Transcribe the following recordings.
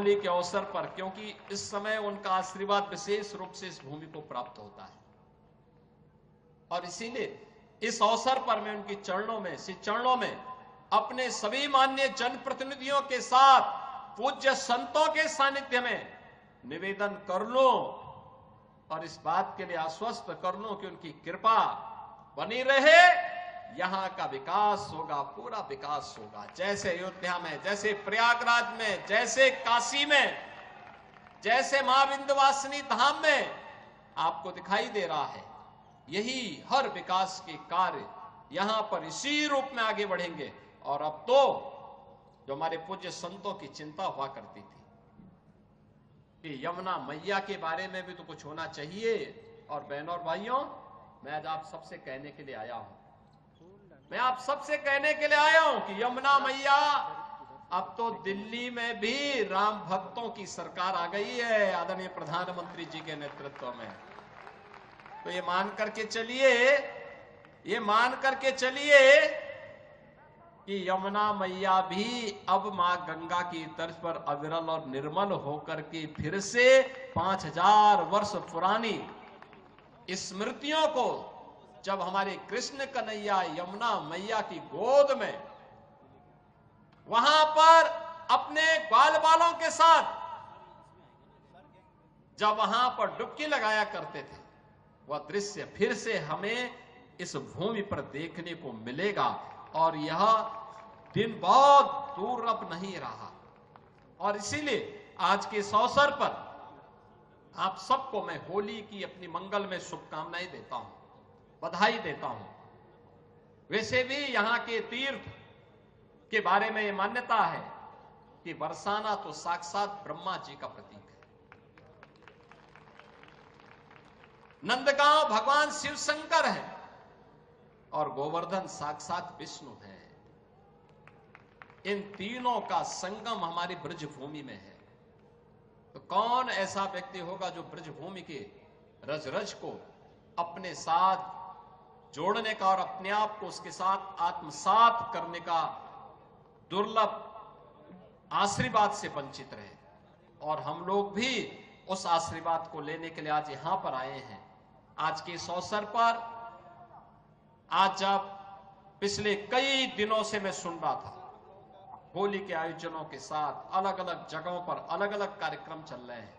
होली के अवसर पर, क्योंकि इस समय उनका आशीर्वाद विशेष रूप से इस भूमि को प्राप्त होता है। और इसीलिए इस अवसर पर मैं उनकी चरणों में अपने सभी माननीय जनप्रतिनिधियों के साथ पूज्य संतों के सानिध्य में निवेदन कर लूं और इस बात के लिए आश्वस्त कर लूं कि उनकी कृपा बनी रहे। यहां का विकास होगा, पूरा विकास होगा। जैसे अयोध्या में, जैसे प्रयागराज में, जैसे काशी में, जैसे मां विंध्यवासिनी धाम में आपको दिखाई दे रहा है, यही हर विकास के कार्य यहां पर इसी रूप में आगे बढ़ेंगे। और अब तो जो हमारे पूज्य संतों की चिंता हुआ करती थी कि यमुना मैया के बारे में भी तो कुछ होना चाहिए। और बहनों और भाइयों, मैं आज आप सबसे कहने के लिए आया हूं, कि यमुना मैया, अब तो दिल्ली में भी राम भक्तों की सरकार आ गई है आदरणीय प्रधानमंत्री जी के नेतृत्व में। तो ये मान करके चलिए कि यमुना मैया भी अब मां गंगा की तर्ज पर अविरल और निर्मल होकर के फिर से 5000 वर्ष पुरानी स्मृतियों को, जब हमारे कृष्ण कन्हैया यमुना मैया की गोद में वहां पर अपने ग्वाल बालों के साथ जब वहां पर डुबकी लगाया करते थे, वह दृश्य फिर से हमें इस भूमि पर देखने को मिलेगा। और यह दिन बहुत दूर अब नहीं रहा। और इसीलिए आज के इस अवसर पर आप सबको मैं होली की अपनी मंगल में शुभकामनाएं देता हूं, बधाई देता हूं। वैसे भी यहां के तीर्थ के बारे में यह मान्यता है कि बरसाना तो साक्षात ब्रह्मा जी का प्रतीक है। नंदगांव भगवान शिव शंकर है और गोवर्धन साक्षात विष्णु है। इन तीनों का संगम हमारी ब्रजभूमि में है। तो कौन ऐसा व्यक्ति होगा जो ब्रजभूमि के रज रज को अपने साथ जोड़ने का और अपने आप को उसके साथ आत्मसात करने का दुर्लभ आशीर्वाद से वंचित रहे। और हम लोग भी उस आशीर्वाद को लेने के लिए आज यहां पर आए हैं। आज के इस अवसर पर, आज जब पिछले कई दिनों से मैं सुन रहा था होली के आयोजनों के साथ अलग अलग जगहों पर अलग अलग कार्यक्रम चल रहे हैं,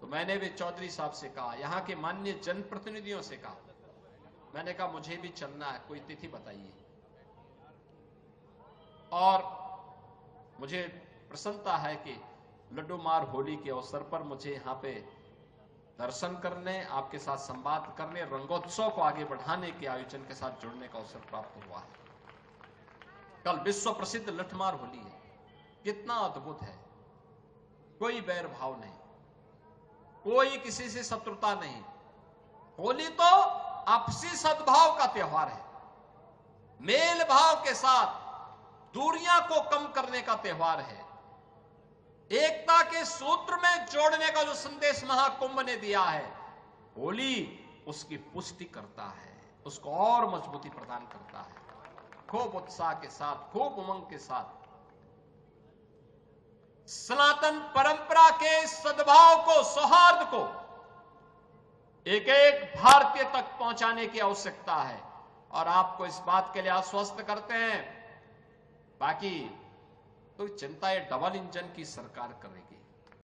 तो मैंने भी चौधरी साहब से कहा, यहां के माननीय जनप्रतिनिधियों से कहा, मैंने कहा मुझे भी चलना है, कोई तिथि बताइए। और मुझे प्रसन्नता है कि लड्डू मार होली के अवसर पर मुझे यहां पे दर्शन करने, आपके साथ संवाद करने, रंगोत्सव को आगे बढ़ाने के आयोजन के साथ जुड़ने का अवसर प्राप्त हुआ है। कल विश्व प्रसिद्ध लठमार होली है, कितना अद्भुत है। कोई बैर भाव नहीं, कोई किसी से शत्रुता नहीं। होली तो आपसी सद्भाव का त्योहार है, मेल भाव के साथ दूरियां को कम करने का त्योहार है, एकता के सूत्र में जोड़ने का जो संदेश महाकुंभ ने दिया है, होली उसकी पुष्टि करता है, उसको और मजबूती प्रदान करता है। खूब उत्साह के साथ, खूब उमंग के साथ सनातन परंपरा के सद्भाव को, सौहार्द को एक एक भारतीय तक पहुंचाने की आवश्यकता है। और आपको इस बात के लिए आश्वस्त करते हैं, बाकी तो चिंता ये डबल इंजन की सरकार करेगी।